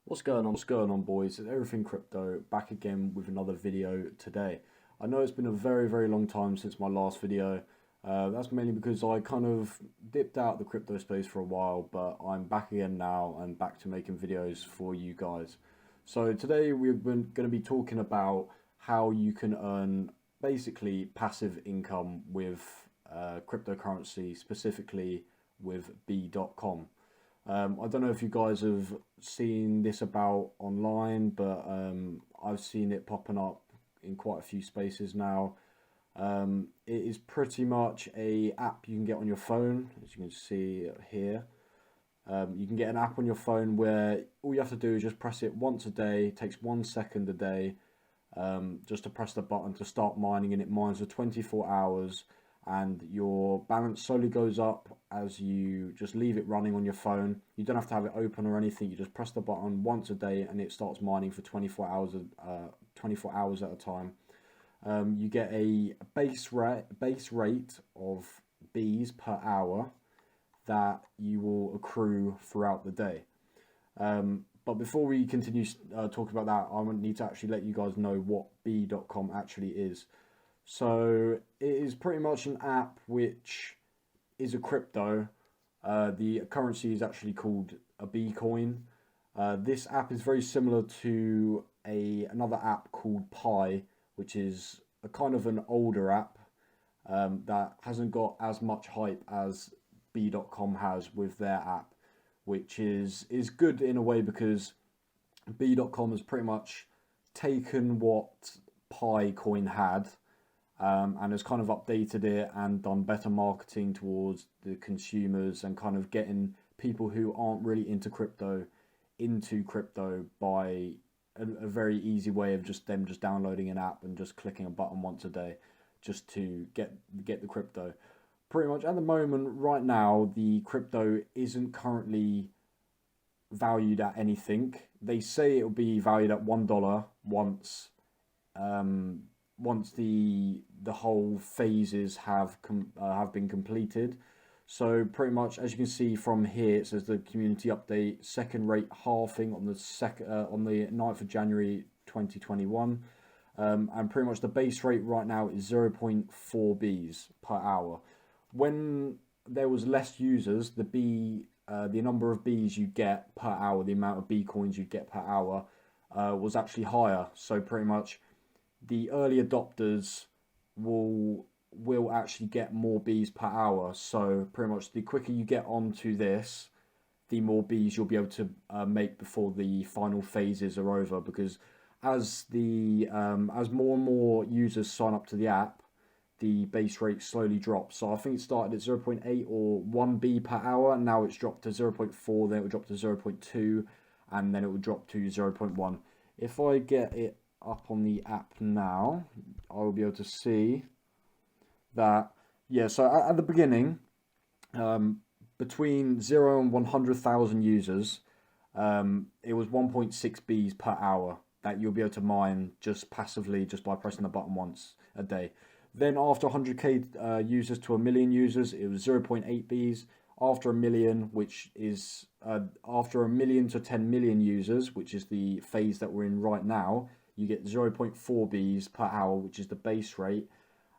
What's going on, boys? It's Everything Crypto back again with another video today. I know it's been a very long time since my last video. That's mainly because I kind of dipped out the crypto space for a while, but I'm back again now and back to making videos for you guys. So today we're going to be talking about how you can earn basically passive income with cryptocurrency, specifically with B.com. I don't know if you guys have seen this about online, but I've seen it popping up in quite a few spaces now. It is pretty much a app you can get on your phone, as you can see here. You can get an app on your phone where all you have to do is just press it once a day. It takes 1 second a day, just to press the button to start mining, and it mines for 24 hours. And your balance slowly goes up as you just leave it running on your phone. You don't have to have it open or anything. You just press the button once a day, and it starts mining for 24 hours, 24 hours at a time. You get a base rate of Bs per hour that you will accrue throughout the day. But before we continue talking about that, I need to actually let you guys know what B.com actually is. So it is pretty much an app which is a crypto. The currency is actually called a Bcoin. This app is very similar to another app called Pi, which is a kind of an older app that hasn't got as much hype as B.com has with their app, which is good in a way because B.com has pretty much taken what Pi coin had, and has kind of updated it and done better marketing towards the consumers and kind of getting people who aren't really into crypto by a very easy way of just downloading an app and just clicking a button once a day just to get the crypto. Pretty much at the moment right now, the crypto isn't currently valued at anything. They say it will be valued at $1 once the whole phases have been completed. So pretty much, as you can see from here, it says the community update, second rate halving on the 9th of January 2021, and pretty much the base rate right now is 0.4 Bs per hour. When there was less users, the number of Bs you get per hour, the amount of B coins you get per hour, was actually higher. So pretty much the early adopters will actually get more Bs per hour. So pretty much the quicker you get onto this, the more Bs you'll be able to make before the final phases are over. Because as more and more users sign up to the app, the base rate slowly drops. So I think it started at 0.8 or 1 B per hour, and now it's dropped to 0.4, then it will drop to 0.2, and then it will drop to 0.1. If I get it up on the app now, I will be able to see that, yeah, so at the beginning, between 0 and 100,000 users, it was 1.6 Bs per hour that you'll be able to mine just passively, just by pressing the button once a day. Then after 100k users to a million users, it was 0.8 Bs. After a million, which is after a million to 10 million users, which is the phase that we're in right now, you get 0.4 Bs per hour, which is the base rate.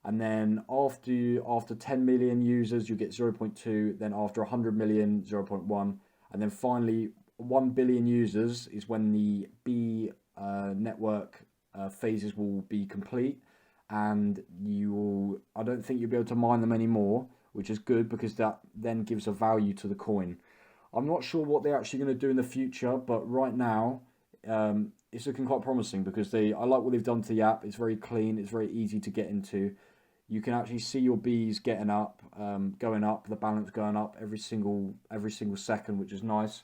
And then after 10 million users, you get 0.2. Then after 100 million, 0.1. And then finally, 1 billion users is when the B network phases will be complete. And I don't think you'll be able to mine them anymore, which is good because that then gives a value to the coin. I'm not sure what they're actually going to do in the future, but right now, it's looking quite promising because I like what they've done to the app. It's very clean. It's very easy to get into. You can actually see your Bs getting up, going up, the balance going up every single second, which is nice.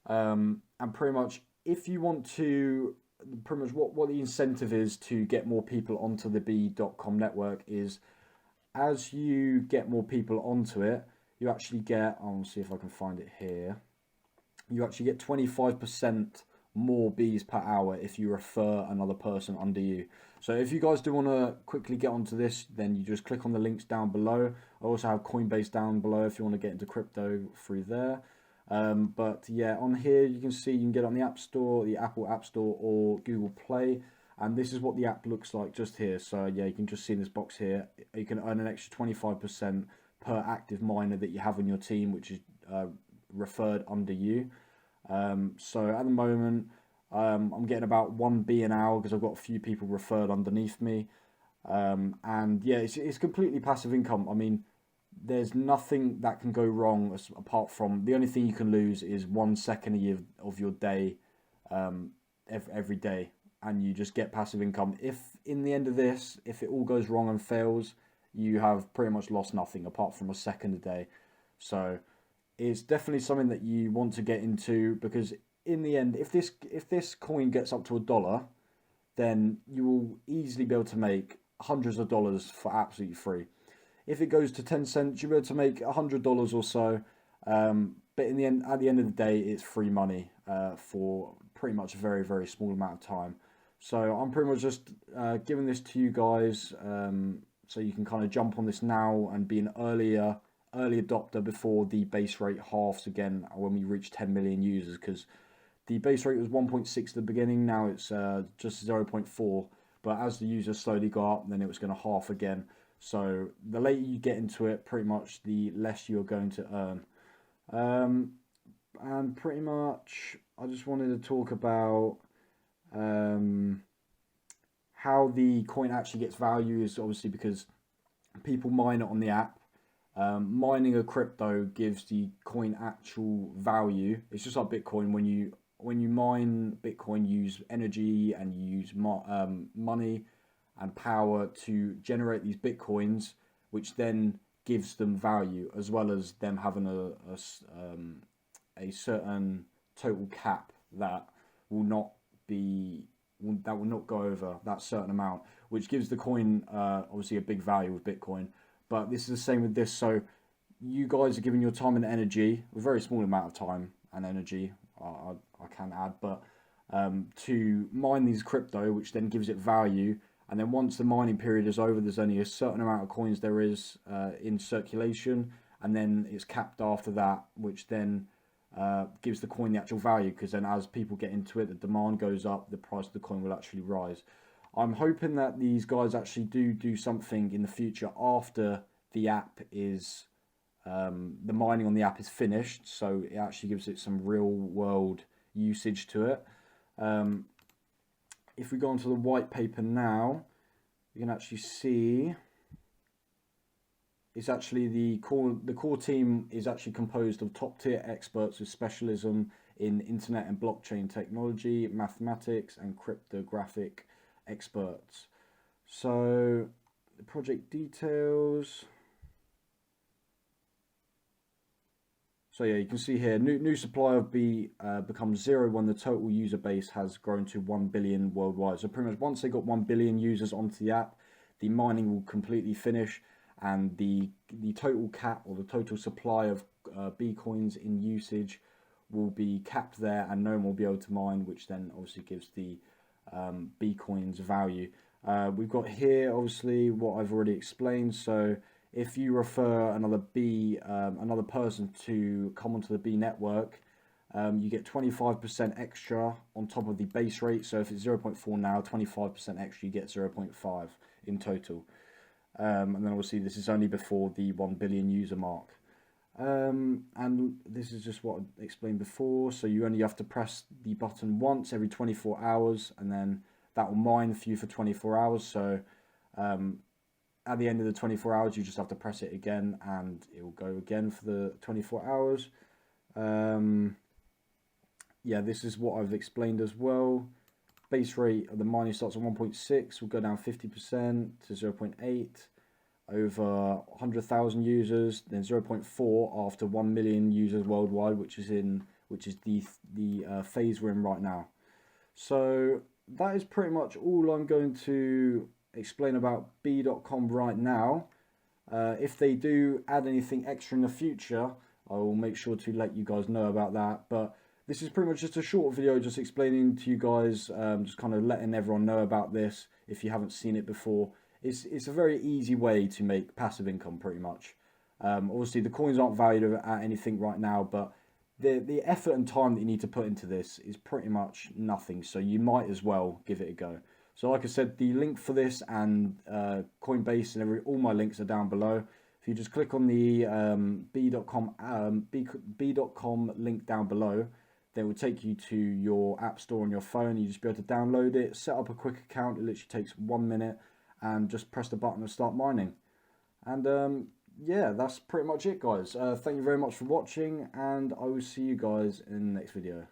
And pretty much, if you want to, pretty much what the incentive is to get more people onto the B.com network is, as you get more people onto it, you actually get, I'll see if I can find it here, you actually get 25% more Bs per hour if you refer another person under you. So if you guys do want to quickly get onto this, then you just click on the links down below. I also have Coinbase down below if you want to get into crypto through there. But yeah, on here you can see you can get it on the App Store, the Apple App Store, or Google Play. And this is what the app looks like just here. So yeah, you can just see in this box here, you can earn an extra 25% per active miner that you have on your team, which is referred under you. So at the moment, I'm getting about 1B an hour because I've got a few people referred underneath me. And yeah, it's completely passive income. I mean, there's nothing that can go wrong apart from the only thing you can lose is 1 second of your day, every day, and you just get passive income. If in the end of this, if it all goes wrong and fails, you have pretty much lost nothing apart from a second a day. So it's definitely something that you want to get into, because in the end, if this coin gets up to $1, then you will easily be able to make hundreds of dollars for absolutely free. If it goes to 10 cents, you'll be able to make $100 or so. But in the end, at the end of the day, it's free money for pretty much a very, very small amount of time. So I'm pretty much just giving this to you guys, so you can kind of jump on this now and be an early adopter before the base rate halves again when we reach 10 million users, because the base rate was 1.6 at the beginning. Now it's just 0.4. But as the users slowly go up, then it was going to half again. So the later you get into it, pretty much the less you're going to earn. And pretty much, I just wanted to talk about how the coin actually gets value is obviously because people mine it on the app. Mining a crypto gives the coin actual value. It's just like Bitcoin. When you mine Bitcoin, you use energy and you use money and power to generate these Bitcoins, which then gives them value, as well as them having a certain total cap that will not go over that certain amount, which gives the coin obviously a big value with Bitcoin. But this is the same with this. So you guys are giving your time and energy, a very small amount of time and energy, I can add, but to mine these crypto, which then gives it value. And then once the mining period is over, there's only a certain amount of coins there is in circulation, and then it's capped after that, which then gives the coin the actual value, because then as people get into it, the demand goes up, the price of the coin will actually rise. I'm hoping that these guys actually do something in the future after the app is, the mining on the app is finished, so it actually gives it some real world usage to it. If we go onto the white paper now, you can actually see it's actually the core team is actually composed of top tier experts with specialism in internet and blockchain technology, mathematics, and cryptographic experts. So the project details. So yeah, you can see here, new supply of B becomes 0 when the total user base has grown to 1 billion worldwide. So pretty much once they got 1 billion users onto the app, the mining will completely finish, and the total cap, or the total supply of B coins in usage, will be capped there, and no one will be able to mine, which then obviously gives the B coins value. We've got here obviously what I've already explained. So if you refer another person to come onto the B network, you get 25% extra on top of the base rate. So if it's 0.4 now, 25% extra, you get 0.5 in total. And then obviously this is only before the 1 billion user mark. And this is just what I explained before. So you only have to press the button once every 24 hours, and then that will mine for you for 24 hours. So at the end of the 24 hours, you just have to press it again, and it will go again for the 24 hours. Yeah, this is what I've explained as well. Base rate of the mining starts at 1.6, will go down 50% to 0.8 over 100,000 users, then 0.4 after 1 million users worldwide, which is the phase we're in right now. So that is pretty much all I'm going to explain about B.com right now. If they do add anything extra in the future, I will make sure to let you guys know about that. But this is pretty much just a short video just explaining to you guys, just kind of letting everyone know about this if you haven't seen it before. It's a very easy way to make passive income, pretty much. Obviously, the coins aren't valued at anything right now, but the effort and time that you need to put into this is pretty much nothing. So you might as well give it a go. So like I said, the link for this and Coinbase and all my links are down below. If you just click on the b.com link down below, then it will take you to your app store on your phone. You just be able to download it, set up a quick account. It literally takes 1 minute, and just press the button and start mining. And yeah, that's pretty much it, guys. Thank you very much for watching, and I will see you guys in the next video.